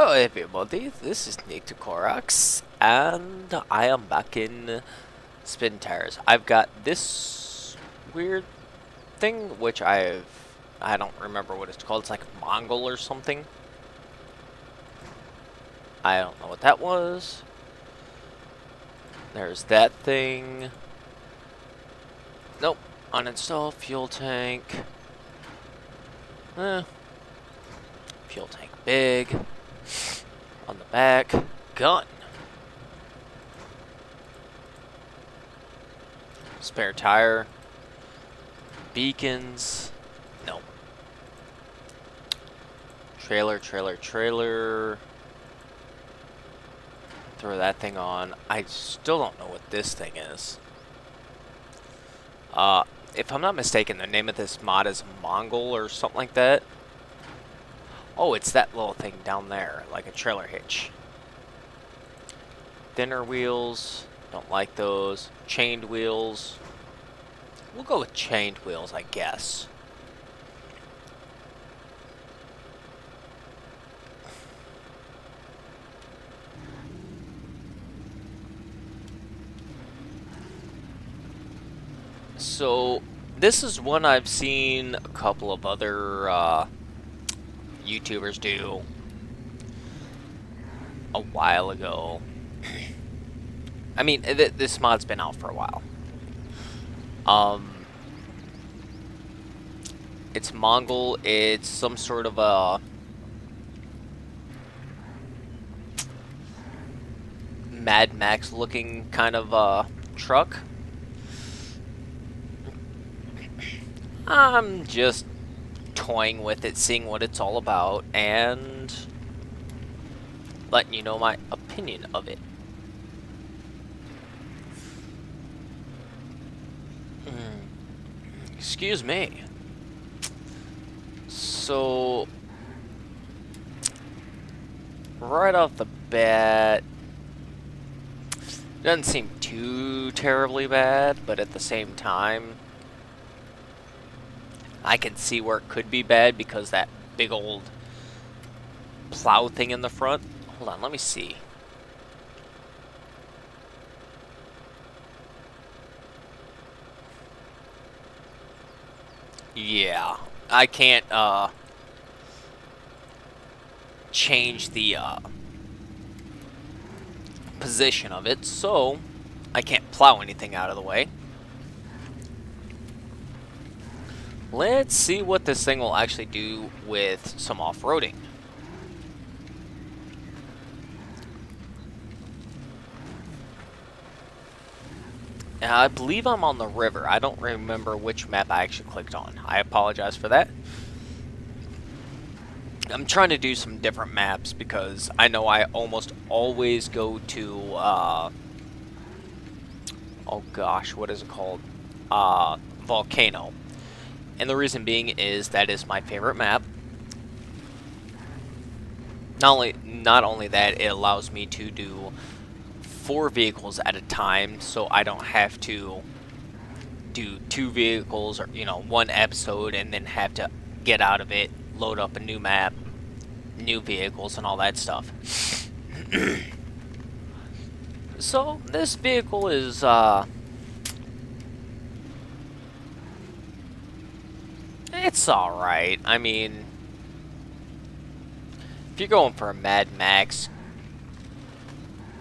Hello everybody, this is Nick Korax, and I am back in Spintires. I've got this weird thing, which I don't remember what it's called. It's like Mongol or something. I don't know what that was. There's that thing. Nope. Uninstall fuel tank. Fuel tank big. On the back, gun. Spare tire. Beacons. No. Trailer. Throw that thing on. I still don't know what this thing is. If I'm not mistaken, the name of this mod is Mongol or something like that. Oh, it's that little thing down there, like a trailer hitch. Thinner wheels, don't like those. Chained wheels. We'll go with chained wheels, I guess. So, this is one I've seen a couple of other, YouTubers do a while ago. I mean, this mod's been out for a while. It's Mongol. It's some sort of a Mad Max looking kind of truck. I'm just toying with it, seeing what it's all about, and letting you know my opinion of it. Excuse me. So, right off the bat, doesn't seem too terribly bad, but at the same time, I can see where it could be bad because that big old plow thing in the front. Hold on, let me see. Yeah, I can't change the position of it, so I can't plow anything out of the way. Let's see what this thing will actually do with some off-roading. I believe I'm on the river. I don't remember which map I actually clicked on. I apologize for that. I'm trying to do some different maps because I know I almost always go to, oh gosh, what is it called? Volcano. And the reason being is that is my favorite map. Not only that, it allows me to do 4 vehicles at a time, so I don't have to do 2 vehicles or, you know, 1 episode and then have to get out of it, load up a new map, new vehicles, and all that stuff. So this vehicle is it's alright. I mean, if you're going for a Mad Max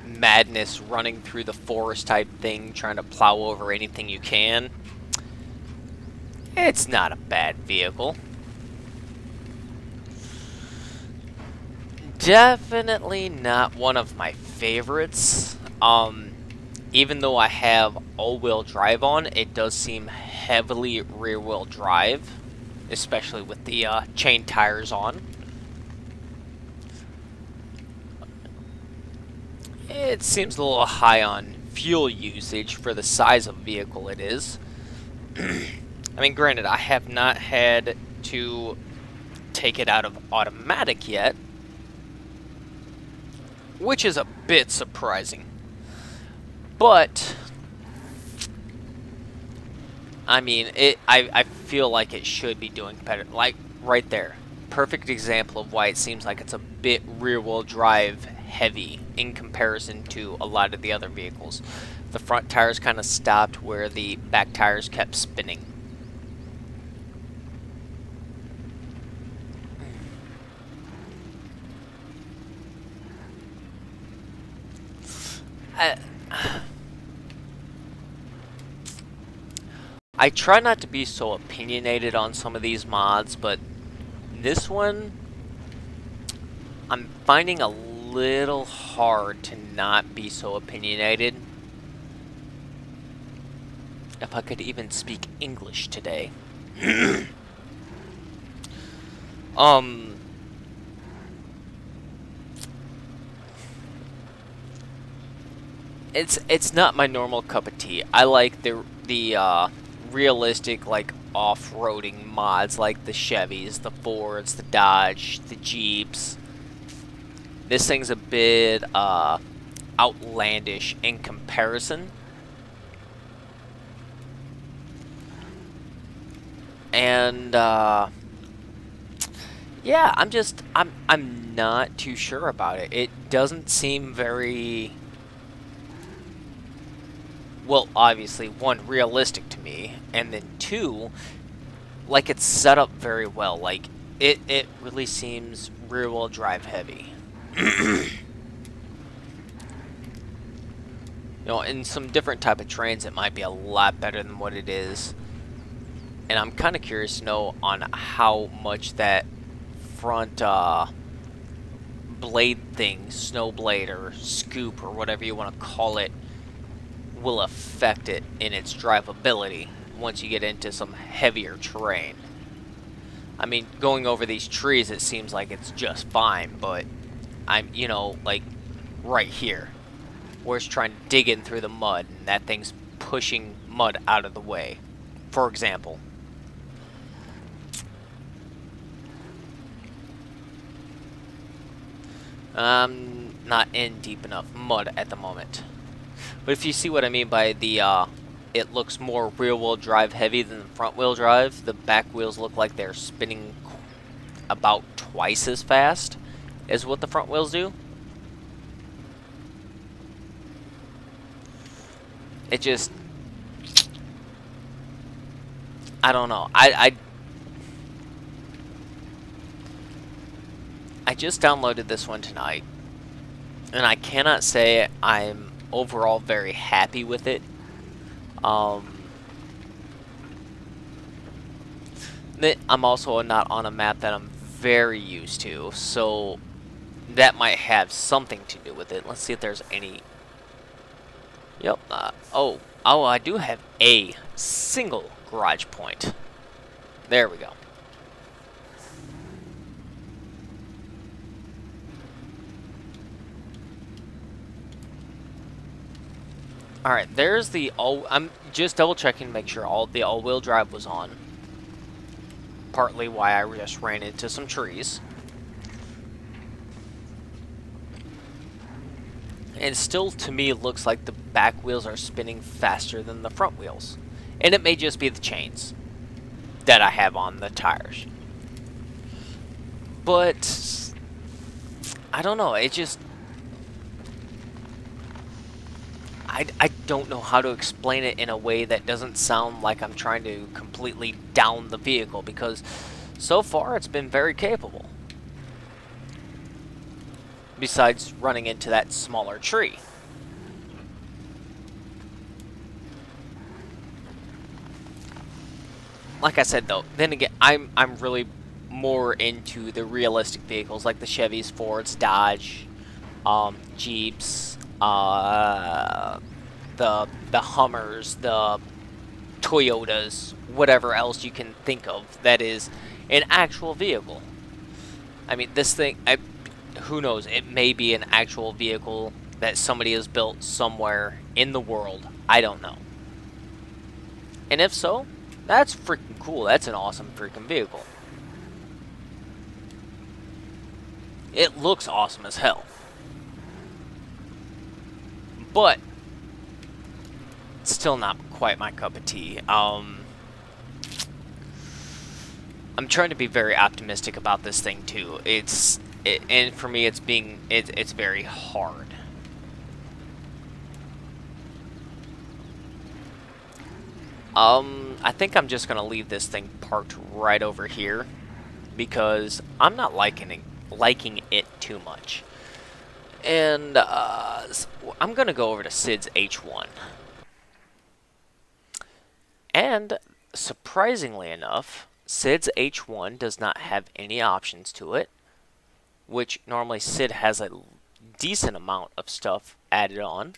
madness running through the forest type thing, trying to plow over anything you can, it's not a bad vehicle. Definitely not one of my favorites. Even though I have all-wheel drive on, it does seem heavily rear-wheel drive, especially with the chain tires on. It seems a little high on fuel usage for the size of vehicle it is. I mean, granted, I have not had to take it out of automatic yet, which is a bit surprising. But I mean, I feel like it should be doing better. Like right there, perfect example of why it seems like it's a bit rear-wheel drive heavy in comparison to a lot of the other vehicles. The front tires kind of stopped where the back tires kept spinning. I try not to be so opinionated on some of these mods, but this one I'm finding a little hard to not be so opinionated. If I could even speak English today. It's not my normal cup of tea. I like the realistic, like, off-roading mods, like the Chevys, the Fords, the Dodge, the Jeeps. This thing's a bit outlandish in comparison. And yeah, I'm not too sure about it. It doesn't seem very, well, obviously, one, realistic to me, and then two, like, it's set up very well. Like, it really seems rear-wheel drive heavy. You know, in some different type of trains, it might be a lot better than what it is. And I'm kind of curious to know on how much that front blade thing, snow blade or scoop or whatever you want to call it, will affect it in its drivability once you get into some heavier terrain. I mean, going over these trees, it seems like it's just fine, but I'm, you know, like right here, where it's trying to dig in through the mud, and that thing's pushing mud out of the way, for example. I'm not in deep enough mud at the moment. But if you see what I mean by the, it looks more rear-wheel drive heavy than the front-wheel drive. The back wheels look like they're spinning about twice as fast as what the front wheels do. It just, I don't know. I just downloaded this one tonight, and I cannot say I'm overall very happy with it. I'm also not on a map that I'm very used to, so that might have something to do with it. Let's see if there's any. Yep. Oh, I do have a single garage point. There we go. Alright, there's the all. I'm just double checking to make sure the all-wheel drive was on. Partly why I just ran into some trees. And still, to me, it looks like the back wheels are spinning faster than the front wheels. And it may just be the chains that I have on the tires. But I don't know, it just, I don't know how to explain it in a way that doesn't sound like I'm trying to completely down the vehicle, because so far it's been very capable. Besides running into that smaller tree. Like I said though, then again, I'm really more into the realistic vehicles like the Chevys, Fords, Dodge, Jeeps, the Hummers, the Toyotas, whatever else you can think of that is an actual vehicle. I mean, this thing, who knows, it may be an actual vehicle that somebody has built somewhere in the world. I don't know. And if so, that's freaking cool. That's an awesome freaking vehicle. It looks awesome as hell. But still not quite my cup of tea. I'm trying to be very optimistic about this thing too. And for me, it's very hard. I think I'm just gonna leave this thing parked right over here because I'm not liking it too much. And I'm gonna go over to SID's H1. And surprisingly enough, SID's H1 does not have any options to it, which normally SID has a decent amount of stuff added on.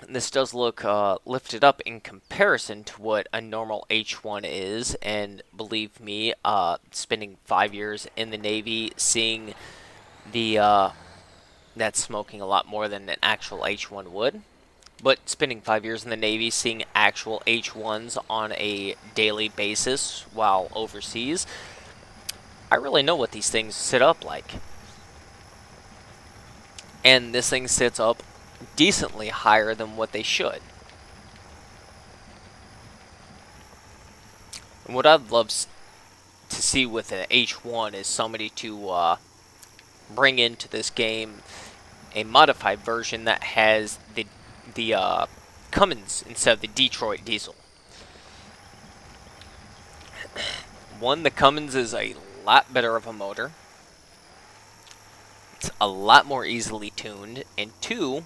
This does look lifted up in comparison to what a normal H1 is, and believe me, spending 5 years in the Navy, seeing the that's smoking a lot more than an actual H1 would. But spending 5 years in the Navy, seeing actual H1s on a daily basis while overseas, I really know what these things sit up like. And this thing sits up decently higher than what they should. And what I'd love to see with an H1 is somebody to bring into this game a modified version that has the Cummins instead of the Detroit diesel. One, the Cummins is a lot better of a motor. It's a lot more easily tuned, and two,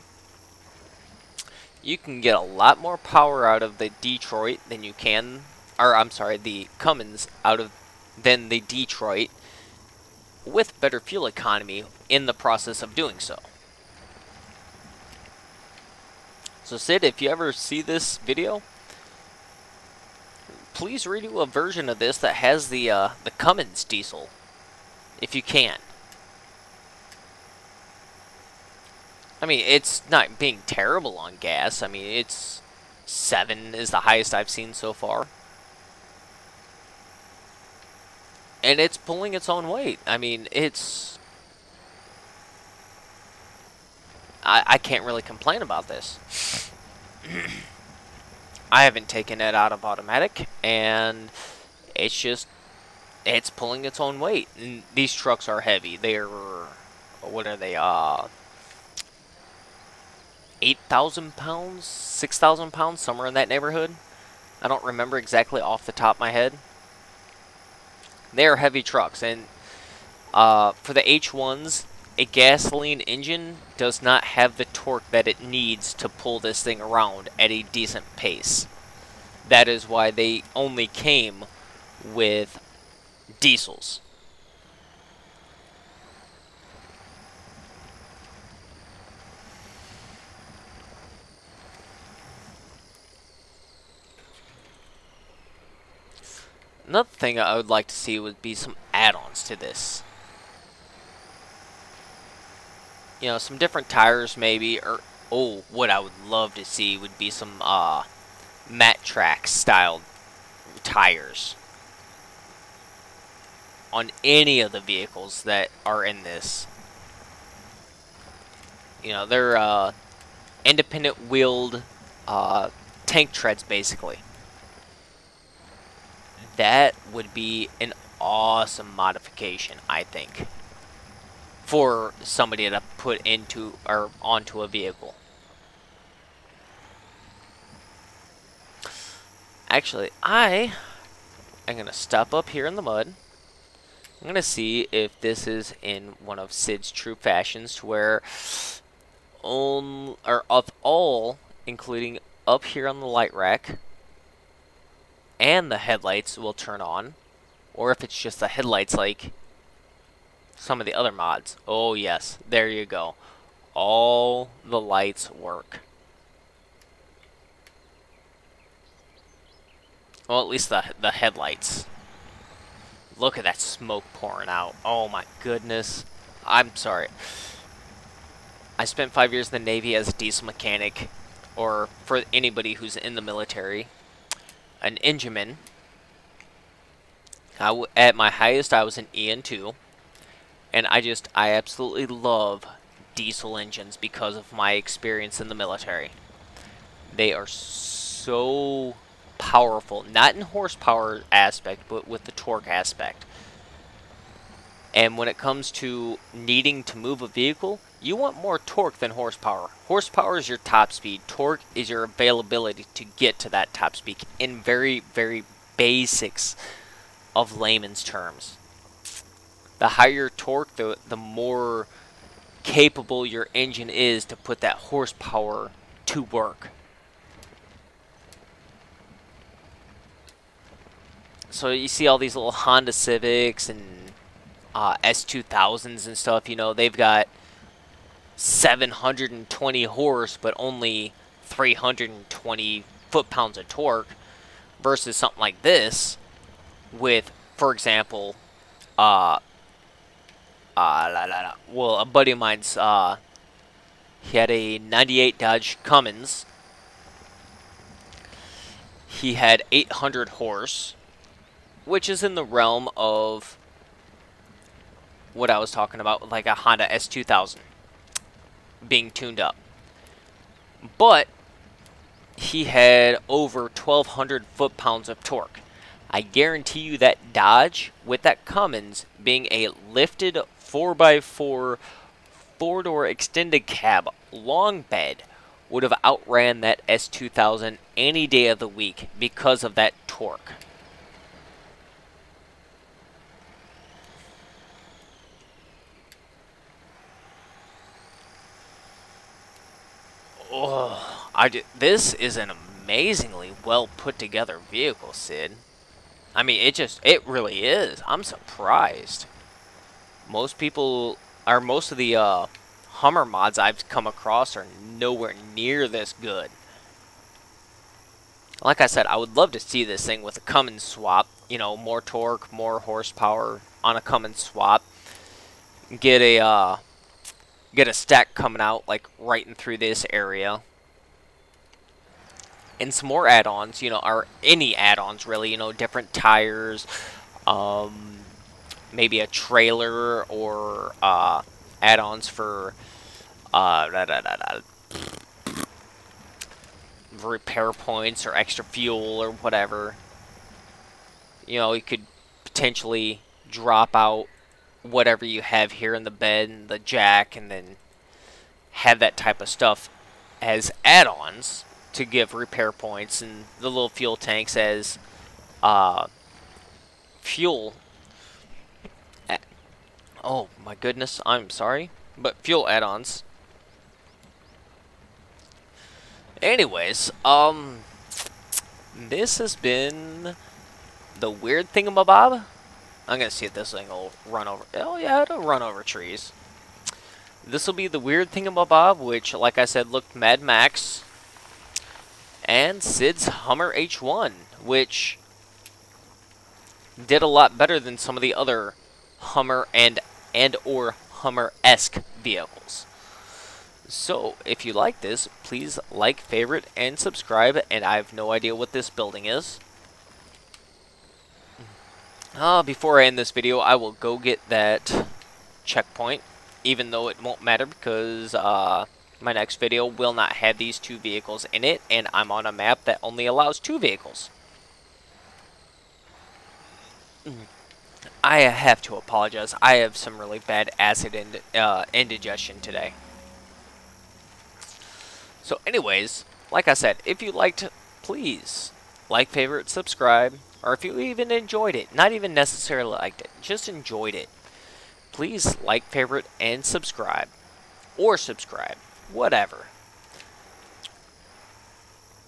you can get a lot more power out of the Detroit than you can, or I'm sorry, the Cummins than the Detroit, with better fuel economy in the process of doing so. So Sid, if you ever see this video, please redo a version of this that has the Cummins diesel, if you can. I mean, it's not being terrible on gas. I mean, it's 7 is the highest I've seen so far. And it's pulling its own weight. I mean, it's... I can't really complain about this. I haven't taken it out of automatic, and it's pulling its own weight. And these trucks are heavy. They're... What are they? 8,000 pounds? 6,000 pounds? Somewhere in that neighborhood? I don't remember exactly off the top of my head. They are heavy trucks, and for the H1s, a gasoline engine does not have the torque that it needs to pull this thing around at a decent pace. That is why they only came with diesels. Another thing I would like to see would be some add-ons to this. You know, some different tires maybe, or, oh, what I would love to see would be some, Mat Track style tires on any of the vehicles that are in this. You know, they're, independent wheeled, tank treads, basically. That would be an awesome modification, I think, for somebody to put into or onto a vehicle. Actually, I am going to stop up here in the mud. I'm going to see if this is in one of Sid's true fashions, to where of all, including up here on the light rack, and the headlights will turn on, or if it's just the headlights like some of the other mods. Oh yes, there you go. All the lights work. Well, at least the headlights. Look at that smoke pouring out. Oh my goodness. I'm sorry. I spent 5 years in the Navy as a diesel mechanic, or for anybody who's in the military, an engineman. At my highest, I was an EN2, and I absolutely love diesel engines because of my experience in the military. They are so powerful, not in horsepower aspect, but with the torque aspect. And when it comes to needing to move a vehicle, you want more torque than horsepower. Horsepower is your top speed. Torque is your availability to get to that top speed in very, very basics of layman's terms. The higher torque, the more capable your engine is to put that horsepower to work. So you see all these little Honda Civics and S2000s and stuff, you know, they've got 720 horse but only 320 foot-pounds of torque versus something like this with, for example, well, a buddy of mine's, he had a 98 Dodge Cummins. He had 800 horse, which is in the realm of what I was talking about, like a Honda S2000 being tuned up. But he had over 1,200 foot-pounds of torque. I guarantee you that Dodge, with that Cummins, being a lifted 4x4 four-door extended cab long bed, would have outran that S2000 any day of the week because of that torque. Oh, this is an amazingly well put together vehicle, Sid. I mean, it really is. I'm surprised. Most of the Hummer mods I've come across are nowhere near this good. Like I said, I would love to see this thing with a Cummins swap. You know, more torque, more horsepower on a Cummins swap. Get a stack coming out, like, right in through this area. And some more add-ons, you know, or any add-ons, really, you know, different tires, maybe a trailer, or add-ons for repair points or extra fuel or whatever. You know, you could potentially drop out whatever you have here in the bed and the jack, and then have that type of stuff as add-ons to give repair points, and the little fuel tanks as fuel. Oh my goodness, I'm sorry, but fuel add-ons. Anyways, this has been the weird thingamabob. I'm gonna see if this thing will run over. Oh yeah, it'll run over trees. This will be the weird thingamabob, which, like I said, looked Mad Max, and Sid's Hummer H1, which did a lot better than some of the other Hummer and or Hummer-esque vehicles. So, if you like this, please like, favorite, and subscribe. And I have no idea what this building is. Before I end this video, I will go get that checkpoint, even though it won't matter because my next video will not have these two vehicles in it, and I'm on a map that only allows 2 vehicles. I have to apologize. I have some really bad acid indigestion today. So anyways, like I said, if you liked, please like, favorite, subscribe, or if you even enjoyed it, not even necessarily liked it, just enjoyed it, please like, favorite, and subscribe, or subscribe, whatever.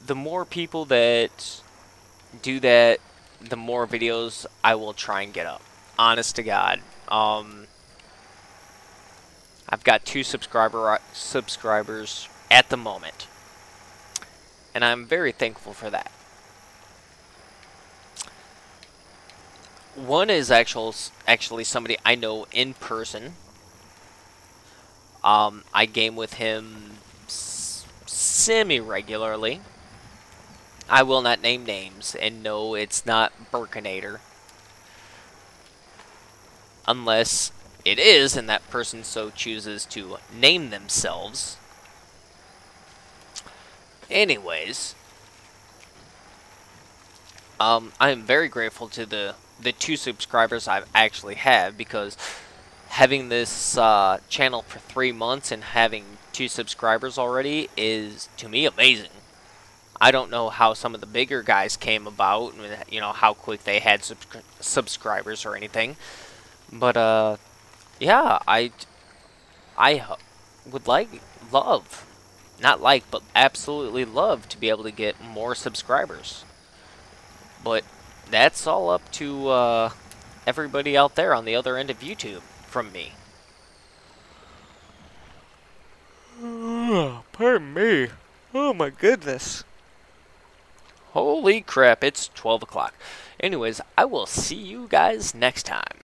The more people that do that, the more videos I will try and get up. Honest to God. I've got 2 subscribers at the moment, and I'm very thankful for that. One is actually somebody I know in person. I game with him semi-regularly. I will not name names, and no, it's not Burkinator. Unless it is, and that person so chooses to name themselves. Anyways, I am very grateful to the 2 subscribers I actually have, because having this channel for 3 months and having 2 subscribers already is, to me, amazing. I don't know how some of the bigger guys came about, you know, how quick they had subscribers or anything. But, yeah, would love, not like, but absolutely love to be able to get more subscribers. But that's all up to, everybody out there on the other end of YouTube from me. Pardon me. Oh my goodness. Holy crap, it's 12 o'clock. Anyways, I will see you guys next time.